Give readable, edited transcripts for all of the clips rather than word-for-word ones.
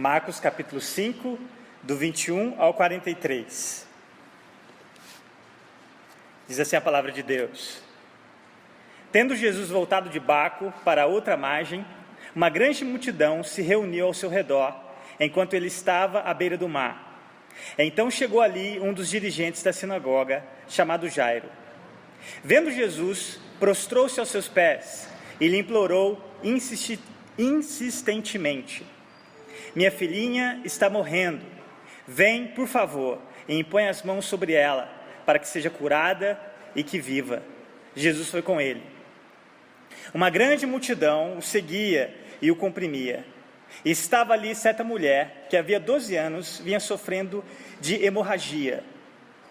Marcos capítulo 5, do 21 ao 43. Diz assim a palavra de Deus: Tendo Jesus voltado de barco para outra margem, uma grande multidão se reuniu ao seu redor, enquanto ele estava à beira do mar. Então chegou ali um dos dirigentes da sinagoga, chamado Jairo. Vendo Jesus, prostrou-se aos seus pés e lhe implorou insistentemente: Minha filhinha está morrendo. Vem, por favor, e impõe as mãos sobre ela, para que seja curada e que viva. Jesus foi com ele. Uma grande multidão o seguia e o comprimia. E estava ali certa mulher, que havia 12 anos vinha sofrendo de hemorragia.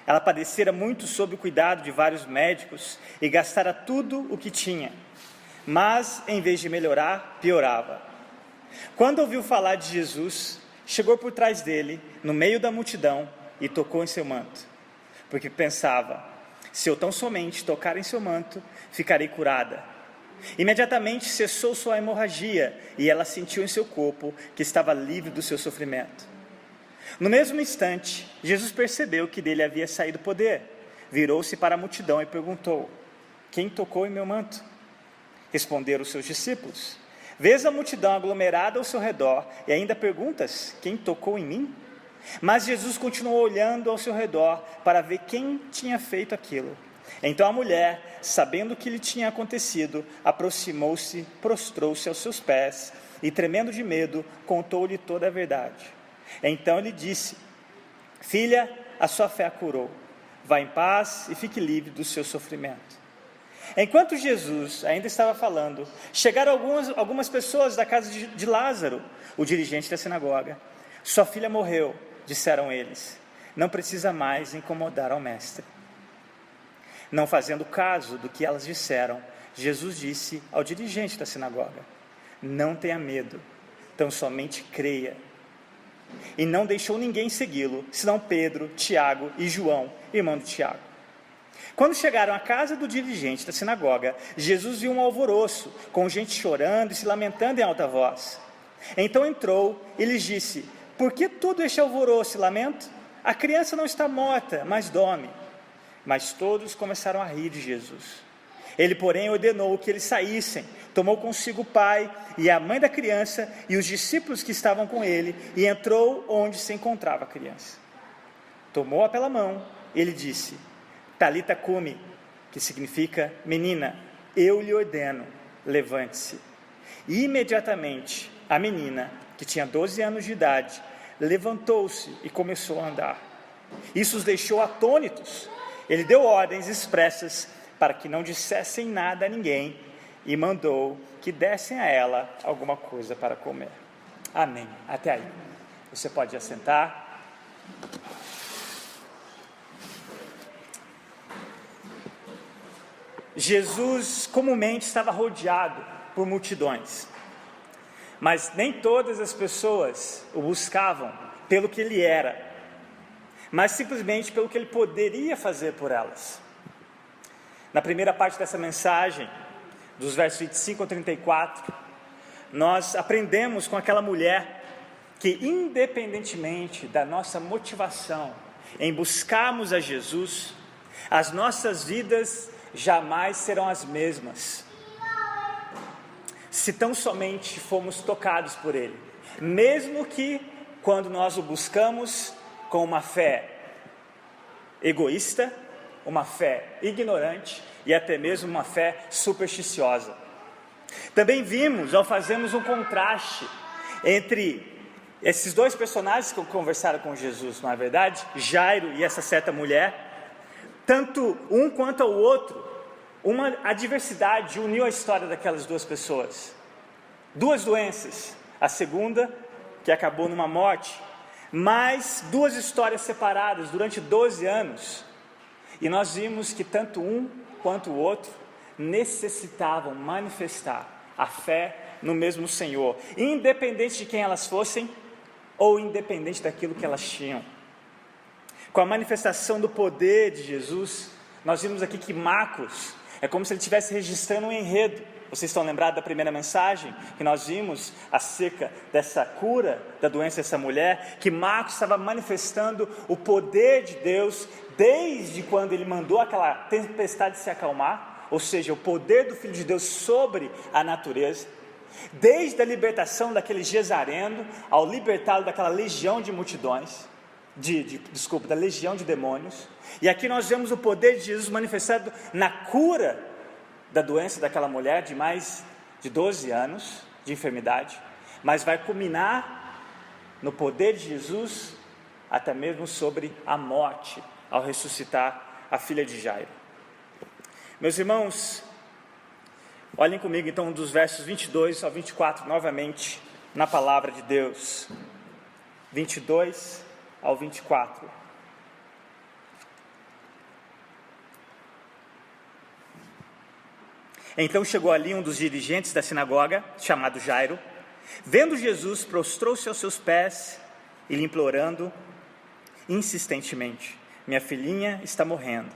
Ela padecera muito sob o cuidado de vários médicos e gastara tudo o que tinha. Mas, em vez de melhorar, piorava. Quando ouviu falar de Jesus, chegou por trás dele, no meio da multidão, e tocou em seu manto. Porque pensava: se eu tão somente tocar em seu manto, ficarei curada. Imediatamente cessou sua hemorragia, e ela sentiu em seu corpo que estava livre do seu sofrimento. No mesmo instante, Jesus percebeu que dele havia saído poder. Virou-se para a multidão e perguntou: Quem tocou em meu manto? Responderam os seus discípulos: Vês a multidão aglomerada ao seu redor e ainda perguntas: Quem tocou em mim? Mas Jesus continuou olhando ao seu redor para ver quem tinha feito aquilo. Então a mulher, sabendo o que lhe tinha acontecido, aproximou-se, prostrou-se aos seus pés e, tremendo de medo, contou-lhe toda a verdade. Então ele disse: Filha, a sua fé a curou. Vá em paz e fique livre do seu sofrimento. Enquanto Jesus ainda estava falando, chegaram algumas pessoas da casa de Lázaro, o dirigente da sinagoga. Sua filha morreu, disseram eles. Não precisa mais incomodar ao mestre. Não fazendo caso do que elas disseram, Jesus disse ao dirigente da sinagoga: Não tenha medo, tão somente creia. E não deixou ninguém segui-lo, senão Pedro, Tiago e João, irmão de Tiago. Quando chegaram à casa do dirigente da sinagoga, Jesus viu um alvoroço, com gente chorando e se lamentando em alta voz. Então entrou e lhes disse: Por que todo este alvoroço e lamento? A criança não está morta, mas dorme. Mas todos começaram a rir de Jesus. Ele, porém, ordenou que eles saíssem, tomou consigo o pai e a mãe da criança e os discípulos que estavam com ele, e entrou onde se encontrava a criança. Tomou-a pela mão, ele disse: Talita cumi, que significa: menina, eu lhe ordeno, levante-se. E imediatamente a menina, que tinha 12 anos de idade, levantou-se e começou a andar. Isso os deixou atônitos. Ele deu ordens expressas para que não dissessem nada a ninguém e mandou que dessem a ela alguma coisa para comer. Amém. Até aí. Você pode assentar. Jesus comumente estava rodeado por multidões, mas nem todas as pessoas o buscavam pelo que ele era, mas simplesmente pelo que ele poderia fazer por elas. Na primeira parte dessa mensagem, dos versos 25 ao 34, nós aprendemos com aquela mulher que, independentemente da nossa motivação em buscarmos a Jesus, as nossas vidas jamais serão as mesmas, se tão somente fomos tocados por Ele, mesmo que quando nós o buscamos com uma fé egoísta, uma fé ignorante e até mesmo uma fé supersticiosa. Também vimos, ao fazermos um contraste entre esses dois personagens que conversaram com Jesus, não é verdade? Jairo e essa certa mulher, tanto um quanto o outro, uma adversidade uniu a história daquelas duas pessoas. Duas doenças, a segunda que acabou numa morte, mas duas histórias separadas durante 12 anos. E nós vimos que tanto um quanto o outro necessitavam manifestar a fé no mesmo Senhor, independente de quem elas fossem ou independente daquilo que elas tinham. Com a manifestação do poder de Jesus, nós vimos aqui que Marcos É como se ele estivesse registrando um enredo. Vocês estão lembrados da primeira mensagem que nós vimos acerca dessa cura da doença dessa mulher, que Marcos estava manifestando o poder de Deus desde quando ele mandou aquela tempestade se acalmar, ou seja, o poder do Filho de Deus sobre a natureza, desde a libertação daquele Gezareno, ao libertá-lo daquela legião de multidões, da legião de demônios. E aqui nós vemos o poder de Jesus manifestado na cura da doença daquela mulher de mais de 12 anos de enfermidade, mas vai culminar no poder de Jesus até mesmo sobre a morte, ao ressuscitar a filha de Jairo. Meus irmãos, olhem comigo então dos versos 22 ao 24 novamente na palavra de Deus, 22 ao 24. Então chegou ali um dos dirigentes da sinagoga, chamado Jairo. Vendo Jesus, prostrou-se aos seus pés e lhe implorando insistentemente: minha filhinha está morrendo.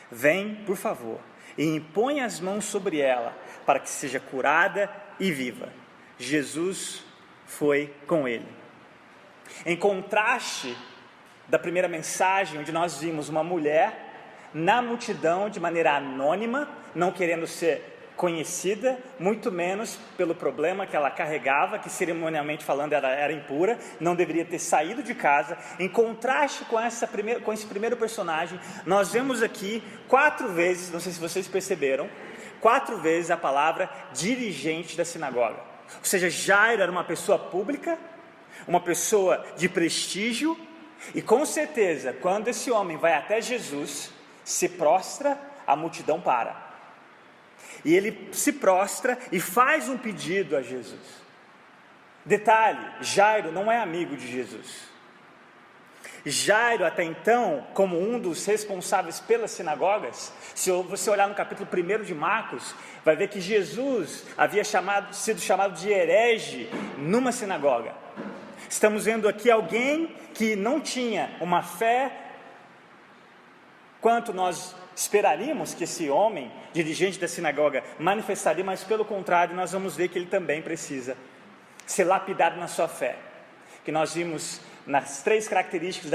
Vem, por favor, e impõe as mãos sobre ela, para que seja curada e viva. Jesus foi com ele. Em contraste da primeira mensagem, onde nós vimos uma mulher na multidão de maneira anônima, não querendo ser conhecida, muito menos pelo problema que ela carregava, que cerimonialmente falando era impura, não deveria ter saído de casa. Em contraste com esse primeiro personagem, nós vemos aqui 4 vezes, não sei se vocês perceberam, 4 vezes a palavra dirigente da sinagoga. Ou seja, Jairo era uma pessoa pública, uma pessoa de prestígio, e com certeza, quando esse homem vai até Jesus, se prostra, a multidão para. E ele se prostra e faz um pedido a Jesus. Detalhe, Jairo não é amigo de Jesus. Jairo, até então, como um dos responsáveis pelas sinagogas, se você olhar no capítulo 1 de Marcos, vai ver que Jesus havia sido chamado de herege numa sinagoga. Estamos vendo aqui alguém que não tinha uma fé quanto nós esperaríamos que esse homem, dirigente da sinagoga, manifestaria, mas pelo contrário, nós vamos ver que ele também precisa ser lapidado na sua fé, que nós vimos nas 3 características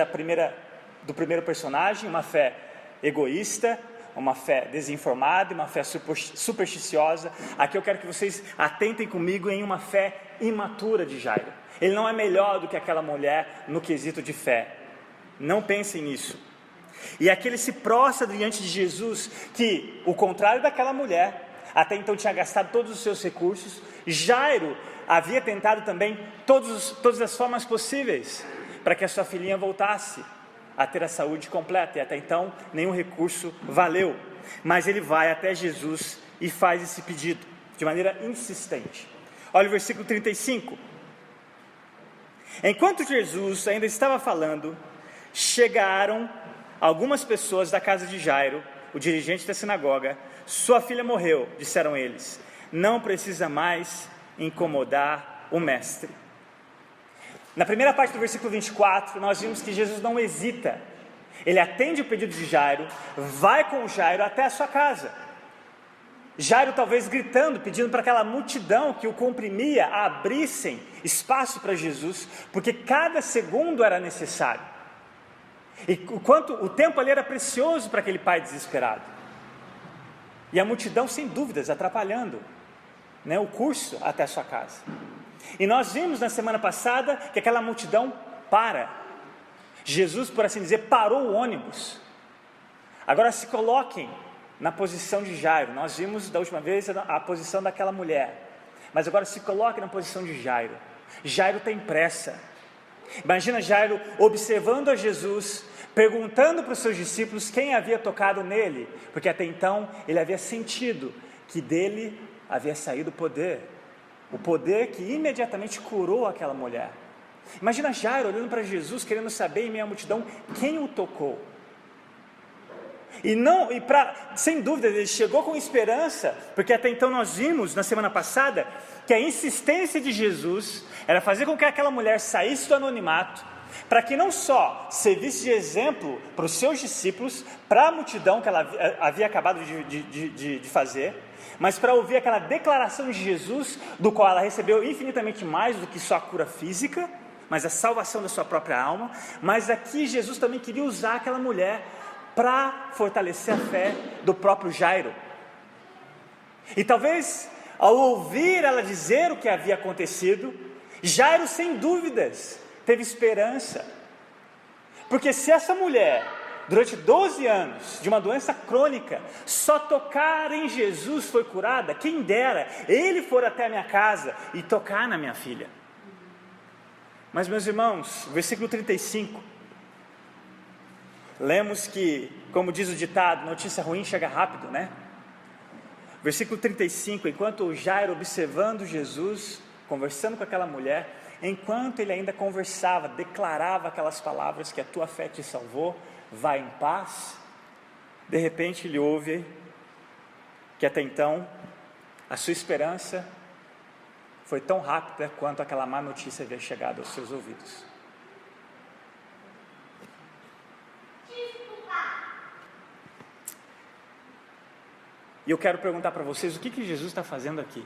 do primeiro personagem: uma fé egoísta, uma fé desinformada e uma fé supersticiosa. Aqui eu quero que vocês atentem comigo em uma fé imatura de Jairo. Ele não é melhor do que aquela mulher no quesito de fé, não pensem nisso. E aqui ele se prostra diante de Jesus, que, o contrário daquela mulher, até então tinha gastado todos os seus recursos. Jairo havia tentado também todas as formas possíveis para que a sua filhinha voltasse a ter a saúde completa, e até então nenhum recurso valeu. Mas ele vai até Jesus e faz esse pedido de maneira insistente. Olha o versículo 35. Enquanto Jesus ainda estava falando, chegaram algumas pessoas da casa de Jairo, o dirigente da sinagoga. Sua filha morreu, disseram eles. Não precisa mais incomodar o mestre. Na primeira parte do versículo 24, nós vimos que Jesus não hesita. Ele atende o pedido de Jairo, vai com Jairo até a sua casa. Jairo talvez gritando, pedindo para aquela multidão que o comprimia, abrissem espaço para Jesus, porque cada segundo era necessário. E o tempo ali era precioso para aquele pai desesperado. E a multidão, sem dúvidas, atrapalhando, o curso até a sua casa. E nós vimos na semana passada que aquela multidão para. Jesus, por assim dizer, parou o ônibus. Agora se coloquem na posição de Jairo. Nós vimos da última vez a posição daquela mulher, mas agora se coloquem na posição de Jairo. Jairo tem pressa. Imagina Jairo observando a Jesus, perguntando para os seus discípulos quem havia tocado nele, porque até então ele havia sentido que dele havia saído o poder que imediatamente curou aquela mulher. Imagina Jairo olhando para Jesus, querendo saber em meio à multidão quem o tocou. Sem dúvida ele chegou com esperança, porque até então nós vimos na semana passada que a insistência de Jesus era fazer com que aquela mulher saísse do anonimato, para que não só servisse de exemplo para os seus discípulos, para a multidão que ela havia acabado de fazer, mas para ouvir aquela declaração de Jesus, do qual ela recebeu infinitamente mais do que só a cura física, mas a salvação da sua própria alma. Mas aqui Jesus também queria usar aquela mulher para fortalecer a fé do próprio Jairo. E talvez, ao ouvir ela dizer o que havia acontecido, Jairo, sem dúvidas, teve esperança. Porque se essa mulher, durante 12 anos, de uma doença crônica, só tocar em Jesus foi curada, quem dera ele for até a minha casa e tocar na minha filha. Mas, meus irmãos, versículo 35, lemos que, como diz o ditado, notícia ruim chega rápido, né? Versículo 35, enquanto Jairo, observando Jesus, conversando com aquela mulher, enquanto ele ainda conversava, declarava aquelas palavras, que a tua fé te salvou, vai em paz, de repente ele ouve que até então a sua esperança foi tão rápida quanto aquela má notícia havia chegado aos seus ouvidos. E eu quero perguntar para vocês, o que Jesus está fazendo aqui?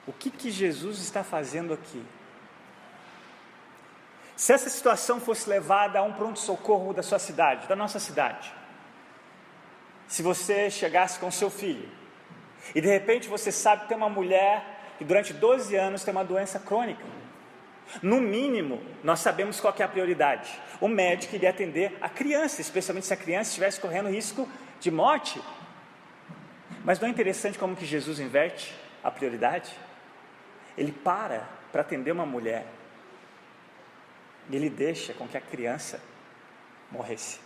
O que Jesus está fazendo aqui? Se essa situação fosse levada a um pronto-socorro da sua cidade, da nossa cidade, se você chegasse com seu filho, e de repente você sabe que tem uma mulher que durante 12 anos tem uma doença crônica, no mínimo, nós sabemos qual que é a prioridade. O médico iria atender a criança, especialmente se a criança estivesse correndo risco de morte. Mas não é interessante como que Jesus inverte a prioridade? Ele para atender uma mulher, e ele deixa com que a criança morresse.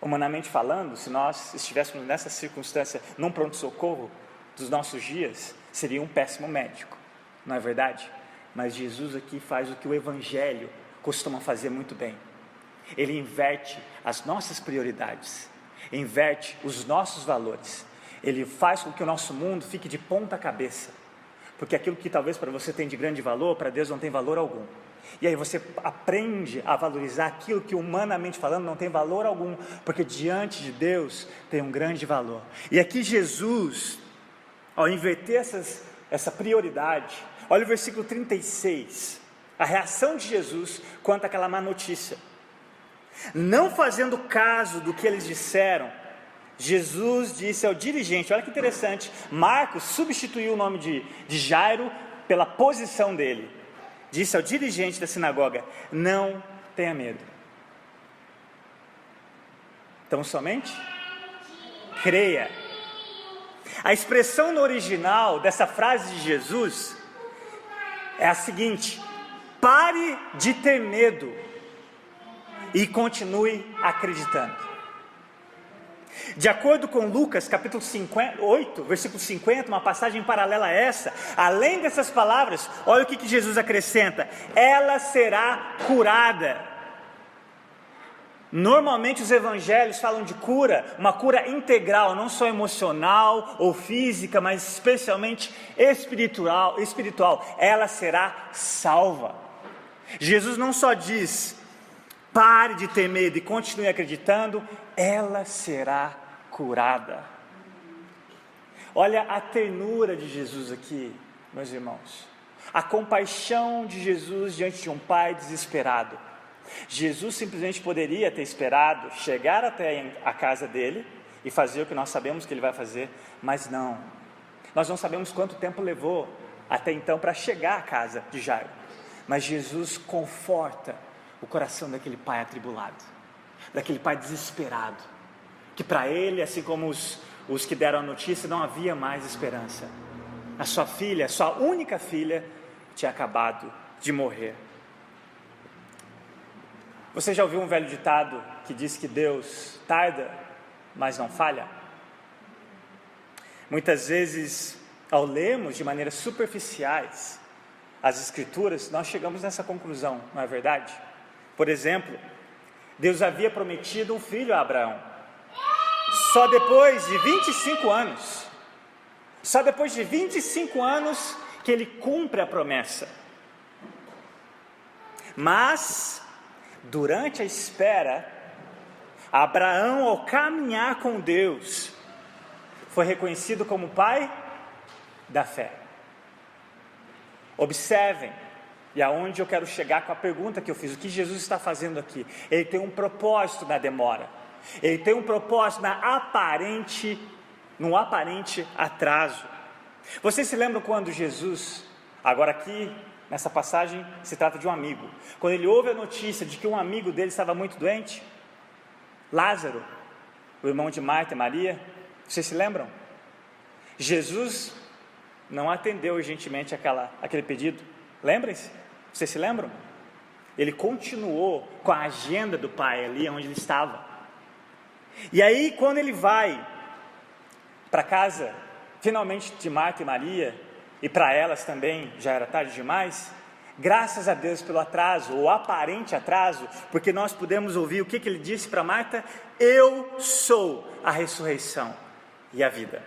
Humanamente falando, se nós estivéssemos nessa circunstância, num pronto-socorro dos nossos dias, seria um péssimo médico, não é verdade? Mas Jesus aqui faz o que o Evangelho costuma fazer muito bem. Ele inverte as nossas prioridades, inverte os nossos valores. Ele faz com que o nosso mundo fique de ponta cabeça, porque aquilo que talvez para você tem de grande valor, para Deus não tem valor algum. E aí você aprende a valorizar aquilo que humanamente falando não tem valor algum, porque diante de Deus tem um grande valor. E aqui Jesus, ao inverter essa prioridade, olha o versículo 36, a reação de Jesus quanto àquela má notícia. Não fazendo caso do que eles disseram, Jesus disse ao dirigente, olha que interessante, Marcos substituiu o nome de Jairo pela posição dele. Disse ao dirigente da sinagoga, não tenha medo. Então somente creia. A expressão no original dessa frase de Jesus é a seguinte: pare de ter medo e continue acreditando. De acordo com Lucas capítulo 8, versículo 50, uma passagem paralela a essa, além dessas palavras, olha o que Jesus acrescenta: ela será curada. Normalmente os evangelhos falam de cura, uma cura integral, não só emocional ou física, mas especialmente espiritual. Ela será salva. Jesus não só diz, pare de ter medo e continue acreditando, ela será curada. Olha a ternura de Jesus aqui, meus irmãos, a compaixão de Jesus diante de um pai desesperado. Jesus simplesmente poderia ter esperado chegar até a casa dele e fazer o que nós sabemos que ele vai fazer, mas não. Nós não sabemos quanto tempo levou até então para chegar à casa de Jairo, mas Jesus conforta o coração daquele pai atribulado, daquele pai desesperado, que para ele, assim como os que deram a notícia, não havia mais esperança. A sua filha, a sua única filha, tinha acabado de morrer. Você já ouviu um velho ditado que diz que Deus tarda, mas não falha? Muitas vezes, ao lermos de maneiras superficiais as Escrituras, nós chegamos nessa conclusão, não é verdade? Por exemplo, Deus havia prometido um filho a Abraão, só depois de 25 anos, que ele cumpre a promessa. Mas, durante a espera, Abraão, ao caminhar com Deus, foi reconhecido como pai da fé. Observem, e aonde eu quero chegar com a pergunta que eu fiz, o que Jesus está fazendo aqui? Ele tem um propósito na demora, ele tem um propósito no aparente atraso. Vocês se lembram quando Jesus, agora aqui, nessa passagem, se trata de um amigo, quando ele ouve a notícia de que um amigo dele estava muito doente, Lázaro, o irmão de Marta e Maria, vocês se lembram? Jesus não atendeu urgentemente aquele pedido, lembrem-se? Vocês se lembram? Ele continuou com a agenda do pai ali onde ele estava. E aí, quando ele vai para casa, finalmente, de Marta e Maria, e para elas também já era tarde demais, graças a Deus pelo atraso, ou aparente atraso, porque nós pudemos ouvir o que ele disse para Marta: eu sou a ressurreição e a vida.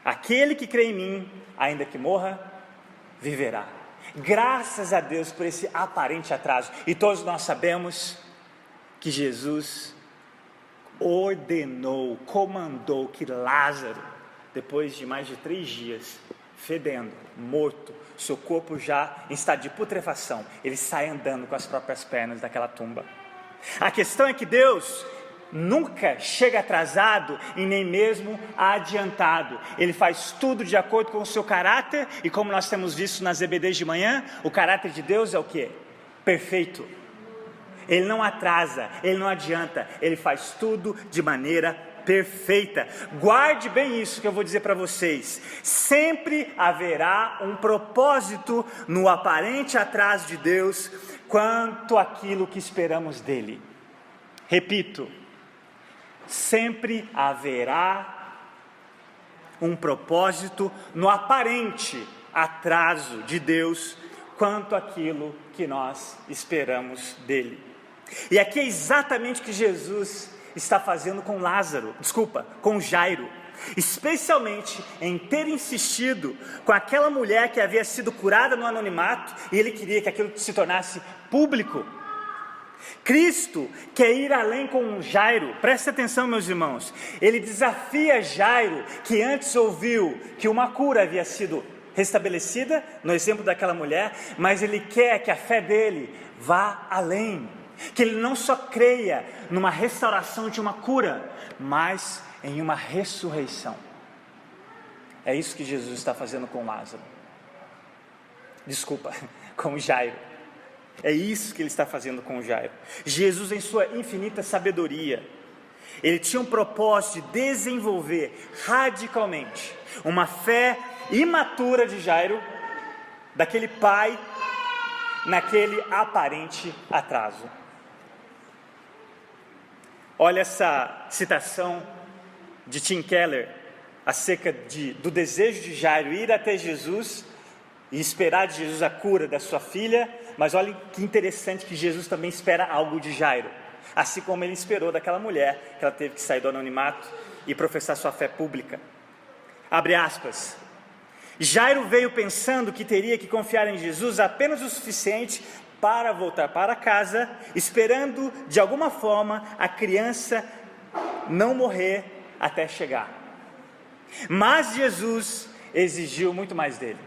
Aquele que crê em mim, ainda que morra, viverá. Graças a Deus por esse aparente atraso. E todos nós sabemos que Jesus ordenou, comandou que Lázaro, depois de mais de 3 dias, fedendo, morto, seu corpo já em estado de putrefação, ele sai andando com as próprias pernas daquela tumba. A questão é que Deus nunca chega atrasado e nem mesmo adiantado. Ele faz tudo de acordo com o seu caráter, e como nós temos visto nas EBDs de manhã, o caráter de Deus é o quê? Perfeito. Ele não atrasa, ele não adianta, ele faz tudo de maneira perfeita. Guarde bem isso que eu vou dizer para vocês: sempre haverá um propósito no aparente atraso de Deus quanto àquilo que esperamos dele. Repito, sempre haverá um propósito no aparente atraso de Deus quanto àquilo que nós esperamos dele. E aqui é exatamente o que Jesus está fazendo com Jairo, especialmente em ter insistido com aquela mulher que havia sido curada no anonimato, e ele queria que aquilo se tornasse público. Cristo quer ir além com Jairo. Preste atenção, meus irmãos, ele desafia Jairo, que antes ouviu que uma cura havia sido restabelecida, no exemplo daquela mulher, mas ele quer que a fé dele vá além, que ele não só creia numa restauração de uma cura, mas em uma ressurreição. É isso que Jesus está fazendo com com Jairo. É isso que ele está fazendo com Jairo. Jesus, em sua infinita sabedoria, ele tinha um propósito de desenvolver radicalmente uma fé imatura de Jairo, daquele pai, naquele aparente atraso. Olha essa citação de Tim Keller acerca do desejo de Jairo ir até Jesus e esperar de Jesus a cura da sua filha, mas olha que interessante que Jesus também espera algo de Jairo, assim como ele esperou daquela mulher, que ela teve que sair do anonimato e professar sua fé pública. Abre aspas. Jairo veio pensando que teria que confiar em Jesus apenas o suficiente para voltar para casa, esperando de alguma forma a criança não morrer até chegar. Mas Jesus exigiu muito mais dele.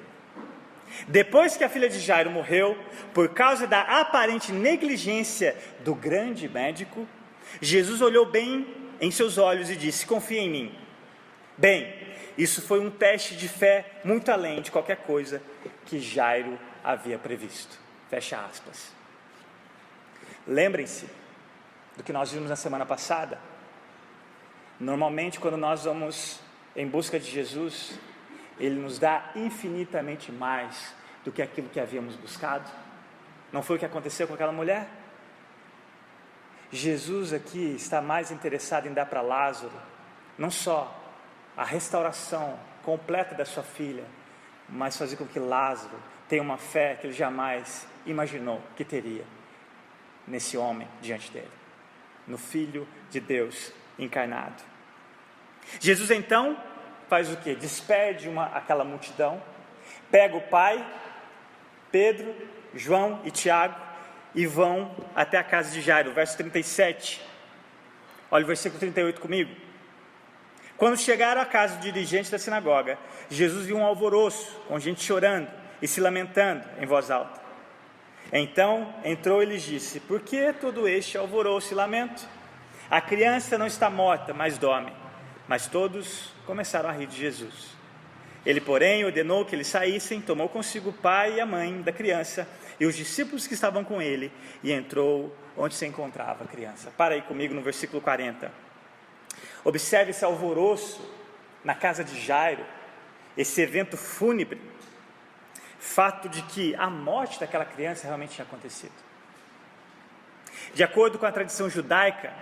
Depois que a filha de Jairo morreu, por causa da aparente negligência do grande médico, Jesus olhou bem em seus olhos e disse: confia em mim. Bem, isso foi um teste de fé muito além de qualquer coisa que Jairo havia previsto. Fecha aspas. Lembrem-se do que nós vimos na semana passada. Normalmente, quando nós vamos em busca de Jesus, Ele nos dá infinitamente mais do que aquilo que havíamos buscado. Não foi o que aconteceu com aquela mulher? Jesus aqui está mais interessado em dar para Lázaro, não só a restauração completa da sua filha, mas fazer com que Lázaro tenha uma fé que ele jamais imaginou que teria nesse homem diante dele, no Filho de Deus encarnado. Jesus então faz o que? Despede aquela multidão, pega o pai, Pedro João e Tiago e vão até a casa de Jairo, verso 37. Olha o versículo 38 comigo. Quando chegaram à casa do dirigente da sinagoga, Jesus viu um alvoroço, com gente chorando e se lamentando em voz alta. Então entrou e lhes disse: por que todo este alvoroço e lamento? A criança não está morta, mas dorme. Mas todos começaram a rir de Jesus. Ele, porém, ordenou que eles saíssem, tomou consigo o pai e a mãe da criança e os discípulos que estavam com ele, e entrou onde se encontrava a criança. Para aí comigo no versículo 40. Observe esse alvoroço na casa de Jairo, esse evento fúnebre, fato de que a morte daquela criança realmente tinha acontecido. De acordo com a tradição judaica,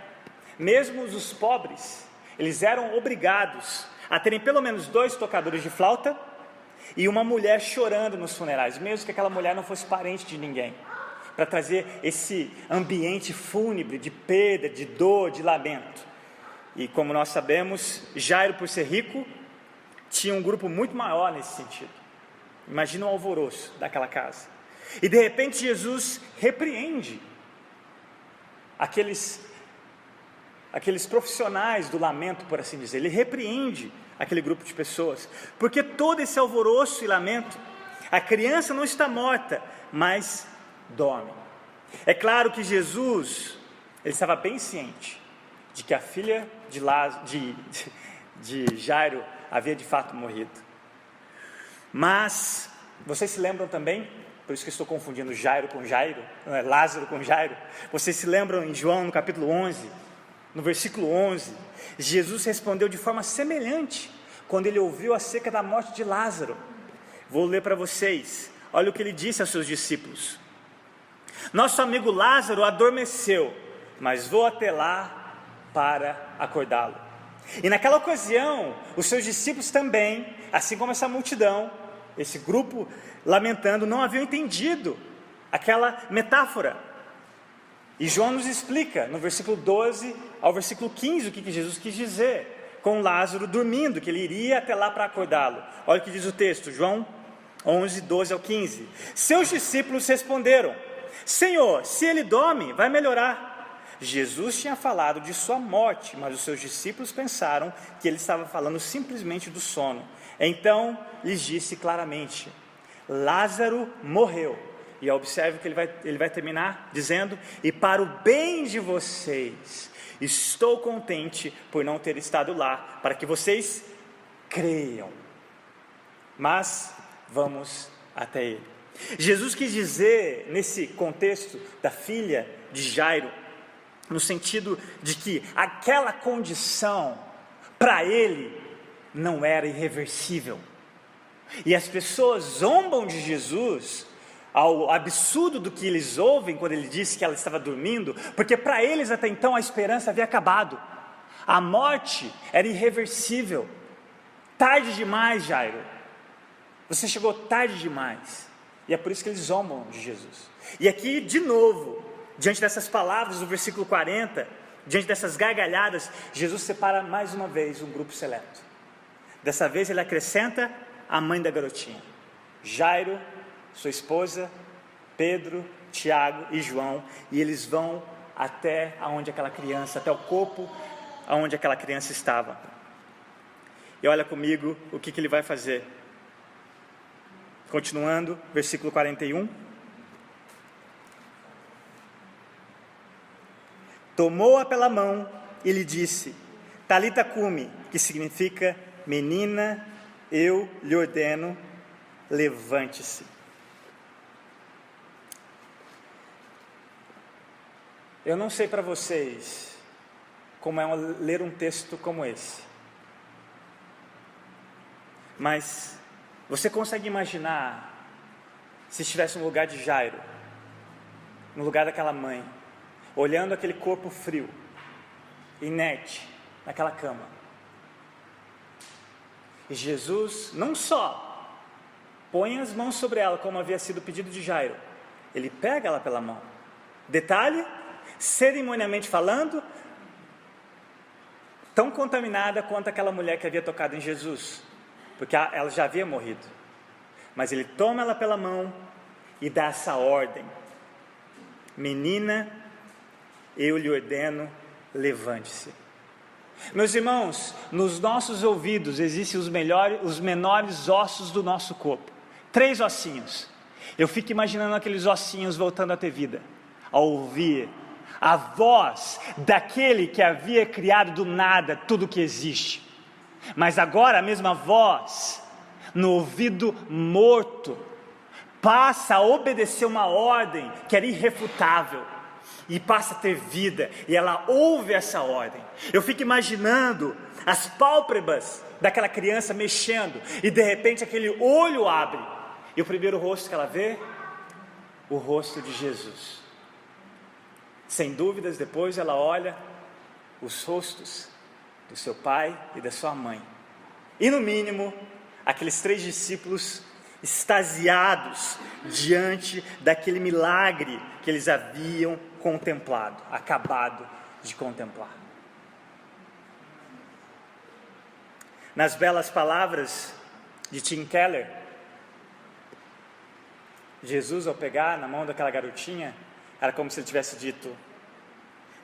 mesmo os pobres, eles eram obrigados a terem pelo menos 2 tocadores de flauta e uma mulher chorando nos funerais, mesmo que aquela mulher não fosse parente de ninguém, para trazer esse ambiente fúnebre de perda, de dor, de lamento. E como nós sabemos, Jairo, por ser rico, tinha um grupo muito maior nesse sentido. Imagina o alvoroço daquela casa. E de repente Jesus repreende aqueles profissionais do lamento, por assim dizer. Ele repreende aquele grupo de pessoas, porque todo esse alvoroço e lamento, a criança não está morta, mas dorme. É claro que Jesus, ele estava bem ciente de que a filha de Jairo havia de fato morrido. Mas, vocês se lembram também, por isso que estou confundindo Jairo com Jairo, não é Lázaro com Jairo, vocês se lembram em João no capítulo 11, no versículo 11, Jesus respondeu de forma semelhante, quando ele ouviu acerca da morte de Lázaro. Vou ler para vocês, olha o que ele disse aos seus discípulos: nosso amigo Lázaro adormeceu, mas vou até lá para acordá-lo. E naquela ocasião, os seus discípulos também, assim como essa multidão, esse grupo lamentando, não haviam entendido aquela metáfora. E João nos explica, no versículo 12 ao versículo 15, o que Jesus quis dizer com Lázaro dormindo, que ele iria até lá para acordá-lo. Olha o que diz o texto, João 11, 12 ao 15. Seus discípulos responderam: Senhor, se ele dorme, vai melhorar. Jesus tinha falado de sua morte, mas os seus discípulos pensaram que ele estava falando simplesmente do sono. Então lhes disse claramente: Lázaro morreu. E observe que ele vai terminar dizendo: e para o bem de vocês, estou contente por não ter estado lá, para que vocês creiam. Mas vamos até ele. Jesus quis dizer, nesse contexto da filha de Jairo, no sentido de que aquela condição, para ele, não era irreversível. E as pessoas zombam de Jesus, ao absurdo do que eles ouvem, quando ele disse que ela estava dormindo, porque para eles até então a esperança havia acabado. A morte era irreversível. Tarde demais, Jairo. Você chegou tarde demais. E é por isso que eles zombam de Jesus. E aqui, de novo, diante dessas palavras do versículo 40, diante dessas gargalhadas, Jesus separa mais uma vez um grupo seleto. Dessa vez ele acrescenta a mãe da garotinha, Jairo, sua esposa, Pedro, Tiago e João, e eles vão até onde aquela criança, até o corpo onde aquela criança estava. E olha comigo o que ele vai fazer. Continuando, versículo 41. Tomou-a pela mão e lhe disse: Talita cumi, que significa: menina, eu lhe ordeno, levante-se. Eu não sei para vocês como é ler um texto como esse, mas você consegue imaginar se estivesse no lugar de Jairo, no lugar daquela mãe, olhando aquele corpo frio, inerte, naquela cama, e Jesus não só põe as mãos sobre ela, como havia sido pedido de Jairo, ele pega ela pela mão. Detalhe, cerimonialmente falando, tão contaminada quanto aquela mulher que havia tocado em Jesus, porque ela já havia morrido, mas ele toma ela pela mão e dá essa ordem: menina, eu lhe ordeno, levante-se. Meus irmãos, nos nossos ouvidos existem os menores ossos do nosso corpo. 3 ossinhos. Eu fico imaginando aqueles ossinhos voltando a ter vida, ao ouvir a voz daquele que havia criado do nada tudo que existe. Mas agora a mesma voz, no ouvido morto, passa a obedecer uma ordem que era irrefutável, e passa a ter vida, e ela ouve essa ordem. Eu fico imaginando as pálpebras daquela criança mexendo, e de repente aquele olho abre, e o primeiro rosto que ela vê, o rosto de Jesus. Sem dúvidas, depois ela olha os rostos do seu pai e da sua mãe, e no mínimo, aqueles 3 discípulos extasiados diante daquele milagre que eles haviam contemplado, acabado de contemplar. Nas belas palavras de Tim Keller, Jesus, ao pegar na mão daquela garotinha, era como se ele tivesse dito: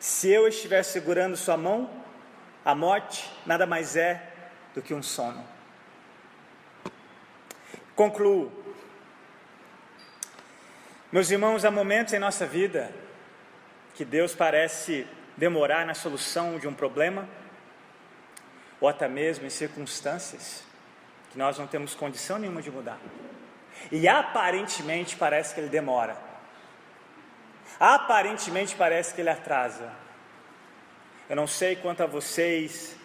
se eu estiver segurando sua mão, a morte nada mais é do que um sono. Concluo. Meus irmãos, há momentos em nossa vida que Deus parece demorar na solução de um problema, ou até mesmo em circunstâncias que nós não temos condição nenhuma de mudar, e aparentemente parece que Ele demora, aparentemente parece que Ele atrasa. Eu não sei quanto a vocês,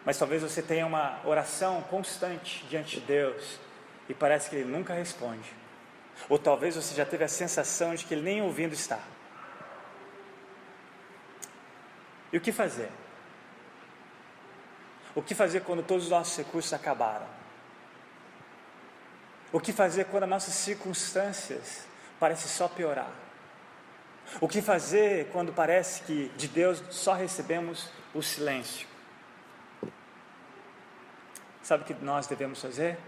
mas talvez você tenha uma oração constante diante de Deus, e parece que Ele nunca responde, ou talvez você já teve a sensação de que Ele nem ouvindo está. E o que fazer? O que fazer quando todos os nossos recursos acabaram? O que fazer quando as nossas circunstâncias parecem só piorar? O que fazer quando parece que de Deus só recebemos o silêncio? Sabe o que nós devemos fazer?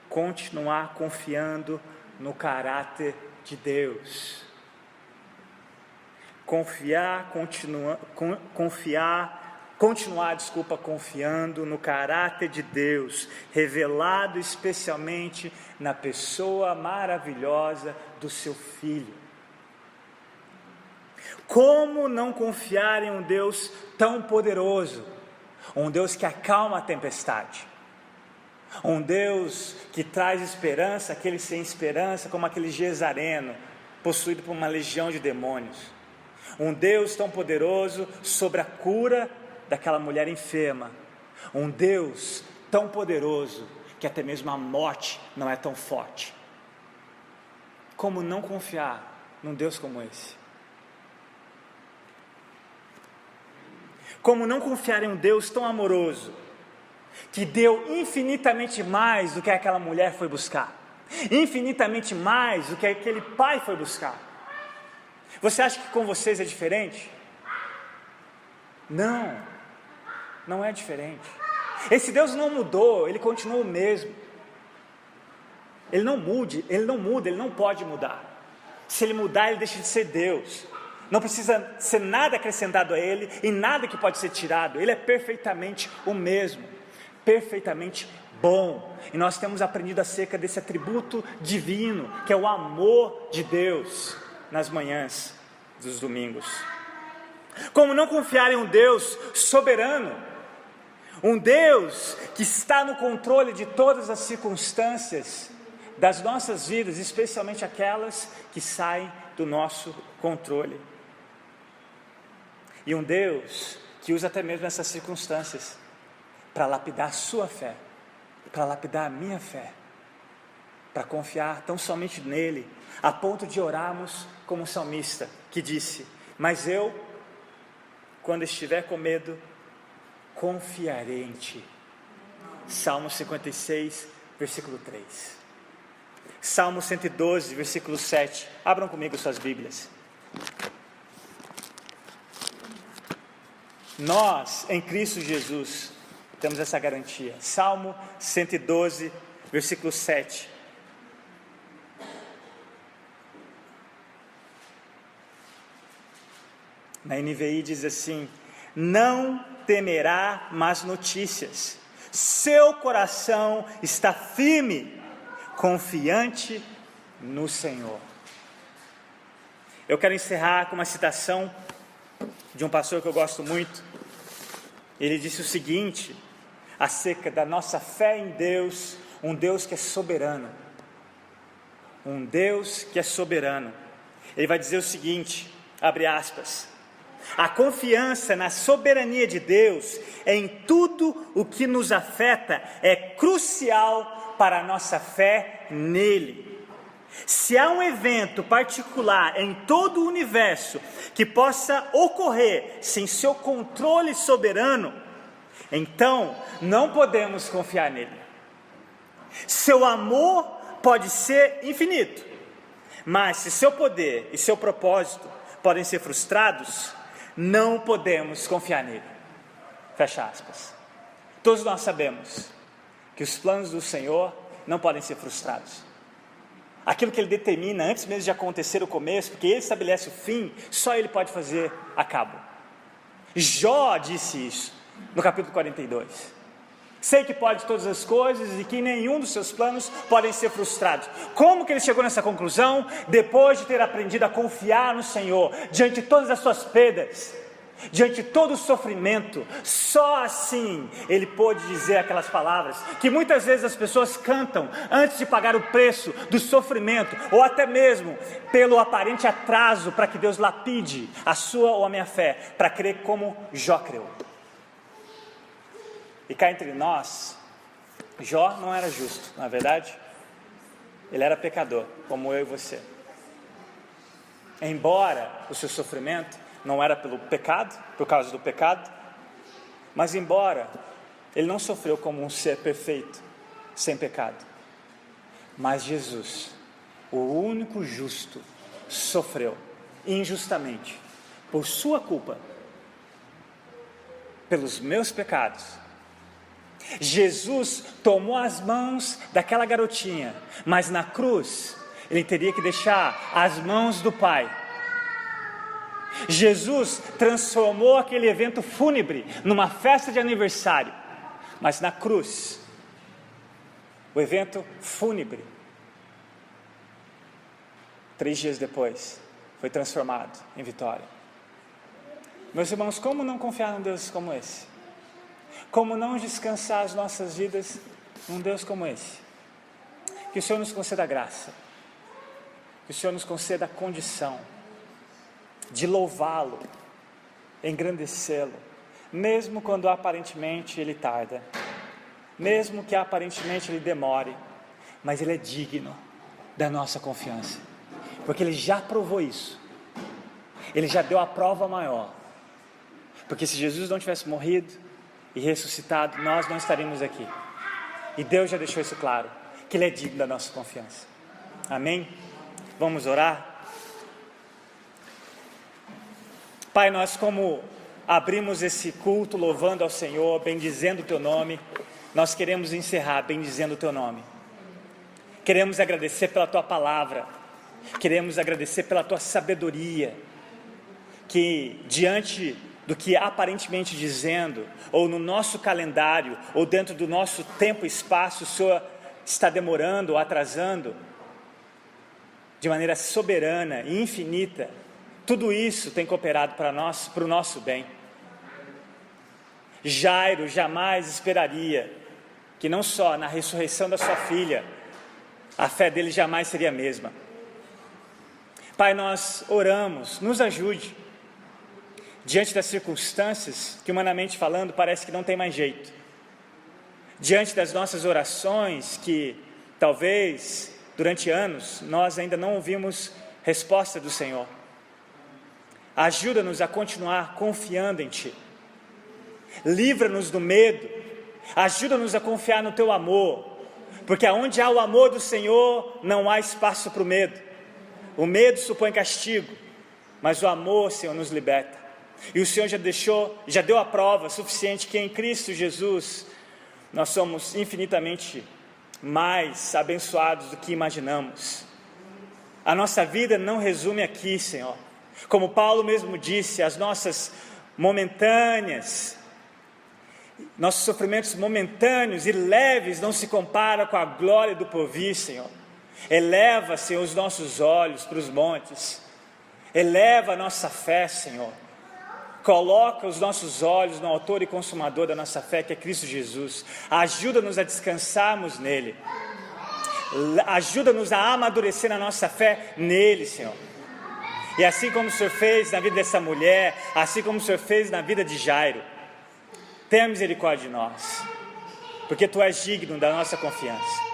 Continuar confiando no caráter de Deus. Continuar confiando no caráter de Deus, revelado especialmente na pessoa maravilhosa do seu Filho. Como não confiar em um Deus tão poderoso, um Deus que acalma a tempestade, um Deus que traz esperança àquele sem esperança, como aquele Gesareno, possuído por uma legião de demônios, um Deus tão poderoso sobre a cura daquela mulher enferma, um Deus tão poderoso que até mesmo a morte não é tão forte. Como não confiar num Deus como esse? Como não confiar em um Deus tão amoroso, que deu infinitamente mais do que aquela mulher foi buscar, infinitamente mais do que aquele pai foi buscar? Você acha que com vocês é diferente? Não, não é diferente. Esse Deus não mudou, Ele continua o mesmo. Ele não muda, Ele não pode mudar. Se Ele mudar, Ele deixa de ser Deus. Não precisa ser nada acrescentado a Ele, e nada que pode ser tirado. Ele é perfeitamente o mesmo, perfeitamente bom. E nós temos aprendido acerca desse atributo divino, que é o amor de Deus, nas manhãs dos domingos. Como não confiar em um Deus soberano, um Deus que está no controle de todas as circunstâncias das nossas vidas, especialmente aquelas que saem do nosso controle, e um Deus que usa até mesmo essas circunstâncias para lapidar a sua fé, para lapidar a minha fé, para confiar tão somente nele, a ponto de orarmos como o salmista, que disse: mas eu, quando estiver com medo, confiarei em ti. Salmo 56, versículo 3. Salmo 112, versículo 7. Abram comigo suas Bíblias. Nós, em Cristo Jesus, temos essa garantia. Salmo 112, versículo 7. Na NVI diz assim: não temerá más notícias, seu coração está firme, confiante no Senhor. Eu quero encerrar com uma citação de um pastor que eu gosto muito. Ele disse o seguinte acerca da nossa fé em Deus, um Deus que é soberano. Um Deus que é soberano. Ele vai dizer o seguinte, abre aspas: a confiança na soberania de Deus em tudo o que nos afeta é crucial para a nossa fé nele. Se há um evento particular em todo o universo que possa ocorrer sem seu controle soberano, então não podemos confiar nele. Seu amor pode ser infinito, mas se seu poder e seu propósito podem ser frustrados, não podemos confiar nele. Fecha aspas. Todos nós sabemos que os planos do Senhor não podem ser frustrados. Aquilo que Ele determina antes mesmo de acontecer o começo, porque Ele estabelece o fim, só Ele pode fazer a cabo. Jó disse isso no capítulo 42. Sei que pode todas as coisas e que nenhum dos seus planos podem ser frustrados. Como que ele chegou nessa conclusão? Depois de ter aprendido a confiar no Senhor, diante de todas as suas perdas, diante de todo o sofrimento, só assim ele pôde dizer aquelas palavras que muitas vezes as pessoas cantam antes de pagar o preço do sofrimento, ou até mesmo pelo aparente atraso, para que Deus lapide a sua ou a minha fé, para crer como Jó creu. E cá entre nós, Jó não era justo, não é verdade? Ele era pecador, como eu e você. Embora o seu sofrimento não era pelo pecado, por causa do pecado, mas embora ele não sofreu como um ser perfeito, sem pecado, mas Jesus, o único justo, sofreu injustamente, por sua culpa, pelos meus pecados. Jesus tomou as mãos daquela garotinha, mas na cruz, ele teria que deixar as mãos do Pai. Jesus transformou aquele evento fúnebre numa festa de aniversário, mas na cruz, o evento fúnebre, 3 dias depois, foi transformado em vitória. Meus irmãos, como não confiar num Deus como esse? Como não descansar as nossas vidas num Deus como esse? Que o Senhor nos conceda a graça, que o Senhor nos conceda a condição de louvá-lo, engrandecê-lo, mesmo quando aparentemente ele tarda, mesmo que aparentemente ele demore, mas ele é digno da nossa confiança, porque ele já provou isso, ele já deu a prova maior, porque se Jesus não tivesse morrido e ressuscitado, nós não estaríamos aqui, e Deus já deixou isso claro, que ele é digno da nossa confiança. Amém? Vamos orar? Pai, nós como abrimos esse culto louvando ao Senhor, bendizendo o Teu nome, nós queremos encerrar bendizendo o Teu nome. Queremos agradecer pela Tua palavra, queremos agradecer pela Tua sabedoria, que diante do que aparentemente dizendo, ou no nosso calendário, ou dentro do nosso tempo e espaço, o Senhor está demorando ou atrasando, de maneira soberana e infinita. Tudo isso tem cooperado para nós, para o nosso bem. Jairo jamais esperaria que não só na ressurreição da sua filha, a fé dele jamais seria a mesma. Pai, nós oramos, nos ajude, diante das circunstâncias que humanamente falando parece que não tem mais jeito, diante das nossas orações que talvez durante anos nós ainda não ouvimos resposta do Senhor. Ajuda-nos a continuar confiando em Ti. Livra-nos do medo. Ajuda-nos a confiar no Teu amor. Porque onde há o amor do Senhor, não há espaço para o medo. O medo supõe castigo, mas o amor, Senhor, nos liberta. E o Senhor já deu a prova suficiente que em Cristo Jesus nós somos infinitamente mais abençoados do que imaginamos. A nossa vida não resume aqui, Senhor. Como Paulo mesmo disse, as nossas nossos sofrimentos momentâneos e leves não se comparam com a glória do porvir, Senhor. Eleva, Senhor, os nossos olhos para os montes. Eleva a nossa fé, Senhor. Coloca os nossos olhos no autor e consumador da nossa fé, que é Cristo Jesus. Ajuda-nos a descansarmos nele. Ajuda-nos a amadurecer na nossa fé nele, Senhor. E assim como o Senhor fez na vida dessa mulher, assim como o Senhor fez na vida de Jairo, tenha misericórdia de nós, porque Tu és digno da nossa confiança.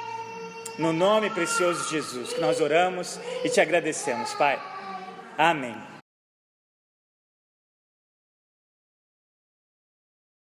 No nome precioso de Jesus, que nós oramos e Te agradecemos, Pai. Amém.